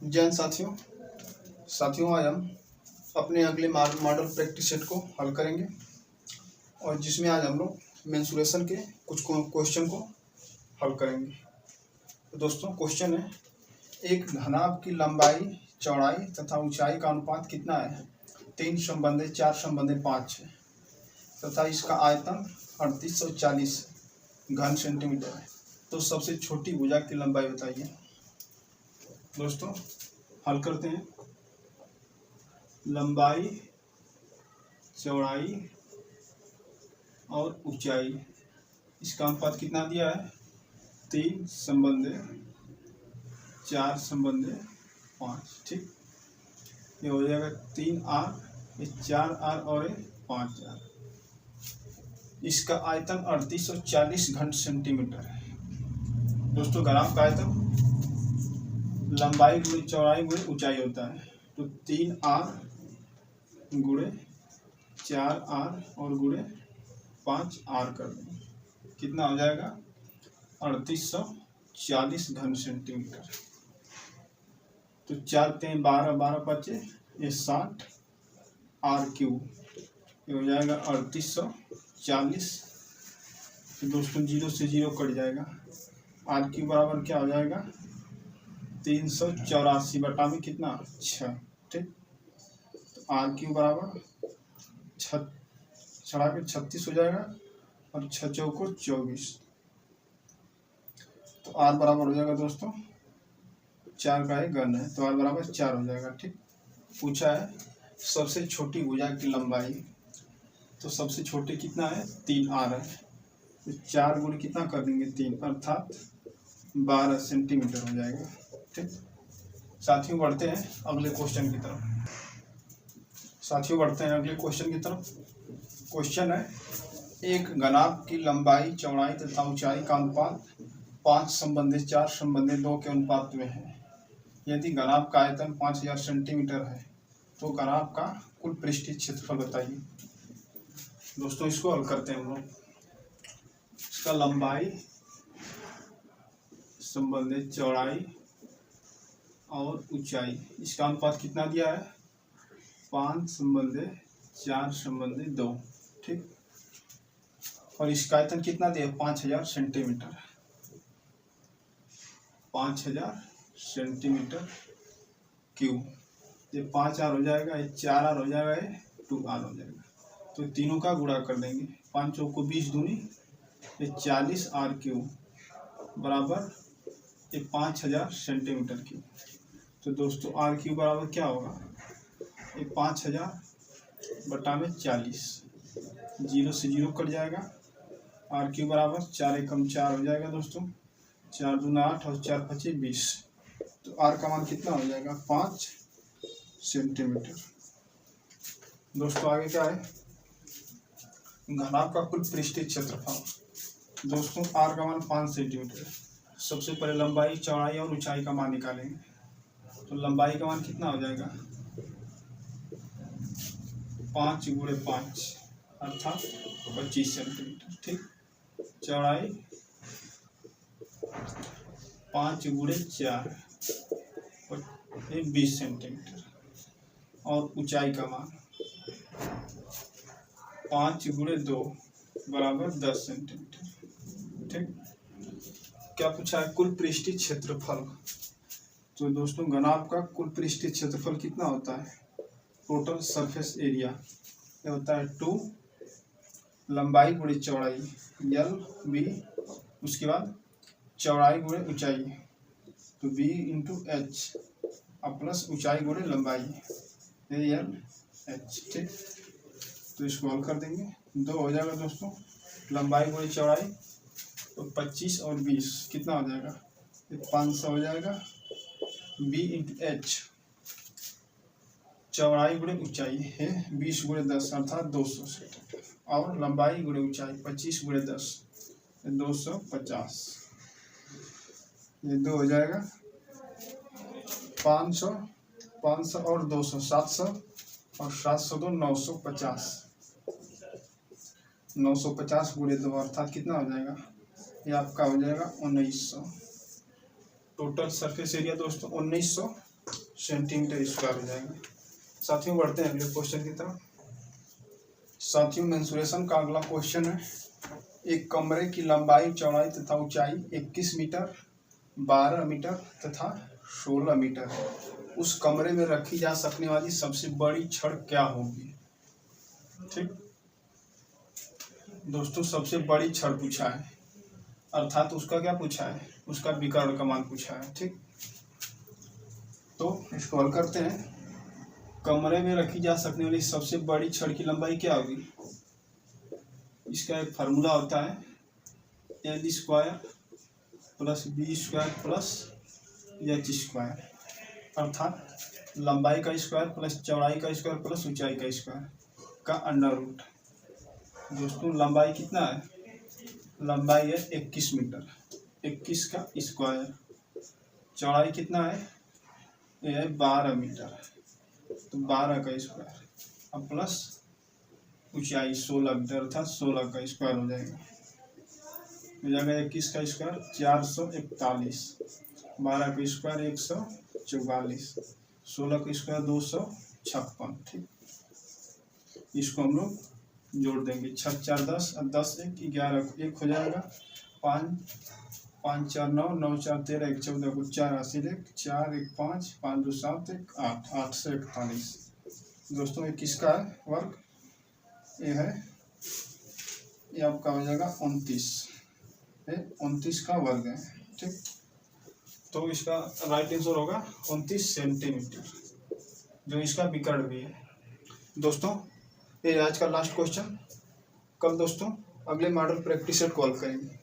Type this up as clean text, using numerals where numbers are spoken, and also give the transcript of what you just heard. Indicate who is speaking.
Speaker 1: जय हिंद साथियों आज हम अपने अगले मॉडल प्रैक्टिस सेट को हल करेंगे और जिसमें आज हम लोग मेंसुरेशन के कुछ क्वेश्चन को हल करेंगे। तो दोस्तों क्वेश्चन है, एक घनाभ की लंबाई, चौड़ाई तथा ऊंचाई का अनुपात कितना है? 3/4 4/5 है तथा इसका आयतन 3840 घन सेंटीमीटर है। तो सबसे छोटी भुजा की लंबाई बताइए। दोस्तों हल करते हैं। लंबाई, चौड़ाई और ऊंचाई, इसका अनुपात कितना दिया है? 3/4/5। ठीक, ये हो जाएगा 3R, ये 4R और ये 5R। इसका आयतन 3840 घन सेंटीमीटर है। दोस्तों ग्राफ का आयतन लंबाई गुणे चौड़ाई गुणे ऊंचाई होता है, तो 3R गुणे 4R और गुणे 5R कर दें, कितना हो जाएगा? 3840 घन सेंटीमीटर। तो 4 3 12 12 5 ये 60 R3, ये हो जाएगा 3840। तो दोस्तों 0 से 0 कट जाएगा। R3 बराबर क्या हो जाएगा? 384 बटा में कितना? 6। ठीक, तो R3 बराबर 36 हो जाएगा और 6 चौको 24। तो R बराबर हो जाएगा दोस्तों 4 का एक घन है, तो R बराबर 4 हो जाएगा। ठीक, पूछा है सबसे छोटी भुजा की लंबाई, तो सबसे छोटी कितना है? 3R है, तो 4 गुणे कितना कर देंगे? 3, अर्थात 12 सेंटीमीटर हो जाएगा। ठीक, साथियों बढ़ते हैं अगले क्वेश्चन की तरफ। क्वेश्चन है, एक घनाभ की लंबाई, चौड़ाई तथा ऊंचाई का अनुपात 5/4/2 के अनुपात में है। यदि घनाभ का आयतन 5000 सेंटीमीटर है तो घनाभ का कुल पृष्ठीय क्षेत्रफल बताइए। दोस्तों इसको हल करते हैं हम लोग। इसका लंबाई संबंधित चौड़ाई और ऊंचाई, इसका अनुपात कितना दिया है? 5/4/2। ठीक, और इसका आयतन कितना दिया? 5000 सेंटीमीटर। 5000 centimetre cube. ये 5R हो जाएगा, ये 4R हो जाएगा, ये 2R हो जाएगा। तो तीनों का गुणा कर देंगे। 5 चौको 20 दूनी, ये 40 R3 बराबर ये 5000 सेंटीमीटर क्यूब। तो दोस्तों R3 बराबर क्या होगा? ये 5000 बटा में 40, 0 से 0 कट जाएगा। R3 बराबर 4 एकम 4 हो जाएगा दोस्तों, 4 दूना 8 और 4 5 20। तो R का मान कितना हो जाएगा? 5 सेंटीमीटर। दोस्तों आगे क्या है? घनाभ का कुल पृष्ठीय क्षेत्रफल। दोस्तों R का मान 5 सेंटीमीटर है। सबसे पहले लंबाई, चौड़ाई और ऊंचाई का मान निकालेंगे। तो लंबाई का मान कितना हो जाएगा? 5 गुणे 5 अर्थात 25 सेंटीमीटर। ठीक, चौड़ाई 5 गुणे 4 20 सेंटीमीटर और ऊंचाई का मान 5 गुणे 2 बराबर 10 सेंटीमीटर। ठीक, क्या पूछा है? कुल पृष्ठीय क्षेत्रफल। तो दोस्तों घनाभ का कुल पृष्ठीय क्षेत्रफल कितना होता है? टोटल सरफेस एरिया, ये होता है 2 लंबाई गुणे चौड़ाई LB, उसके बाद चौड़ाई गुणे ऊंचाई तो B × H प्लस ऊंचाई गुणे लंबाई LH। ठीक, तो इसको हल कर देंगे। 2 हो जाएगा दोस्तों, लंबाई गुणे चौड़ाई तो 25 और 20 कितना हो जाएगा? 500 हो जाएगा। B × H चौड़ाई गुणे ऊंचाई है 20 गुणे 10 अर्थात 200 सेंटीमीटर, और लंबाई गुणे ऊंचाई 25 गुणे 10 250। ये 2 हो जाएगा 500 और 200 700 और 700 2 950। 950 गुणे 2 अर्थात कितना हो जाएगा? ये आपका हो जाएगा 1900। टोटल सरफेस एरिया दोस्तों 1900 सेंटीमीटर स्क्वायर हो जाएगा। साथियों बढ़ते हैं अगले क्वेश्चन की तरफ। साथियों मेंसुरेशन का अगला क्वेश्चन है, एक कमरे की लंबाई, चौड़ाई तथा ऊंचाई 21 मीटर, 12 मीटर तथा 16 मीटर है। उस कमरे में रखी जा सकने वाली सबसे बड़ी छड़ क्या होगी? ठीक दोस्तों, सबसे बड़ी छड़ पूछा है, अर्थात उसका क्या पूछा है, उसका विकर्ण का मान पूछा है। ठीक, तो इसको हल करते हैं। कमरे में रखी जा सकने वाली सबसे बड़ी छड़ की लंबाई क्या होगी? इसका एक फार्मूला होता है, L square plus B square plus H square, अर्थात लंबाई का स्क्वायर प्लस चौड़ाई का स्क्वायर प्लस ऊंचाई का स्क्वायर का अंडर रूट। दोस्तों लंबाई कितना है? लंबाई है 21 मीटर, 21 का स्क्वायर। चौड़ाई कितना है? ये है 12 मीटर, तो 12 का स्क्वायर, अब प्लस ऊंचाई 16 मीटर, अर्थात 16 का स्क्वायर हो जाएगा। 21 का स्क्वायर 441, 12 का स्क्वायर 144, 16 का स्क्वायर 256। ठीक, इसको हम लोग जोड़ देंगे, 6 4 10 और 10 1 11 1 हो जाएगा, 5 5 4 9 9 4 13 1 14 को 4 80 1 4 1 5 5 2 7 1 8 8 से 41। दोस्तों ये किसका है वर्ग? ये है, ये आपका हो जाएगा 29, 29 का वर्ग है। ठीक, तो इसका राइट आंसर होगा 29 सेंटीमीटर, जो इसका विकर्ण भी है। दोस्तों ये आज का लास्ट क्वेश्चन। कल दोस्तों अगले मॉडल प्रैक्टिस सेट कॉल करेंगे।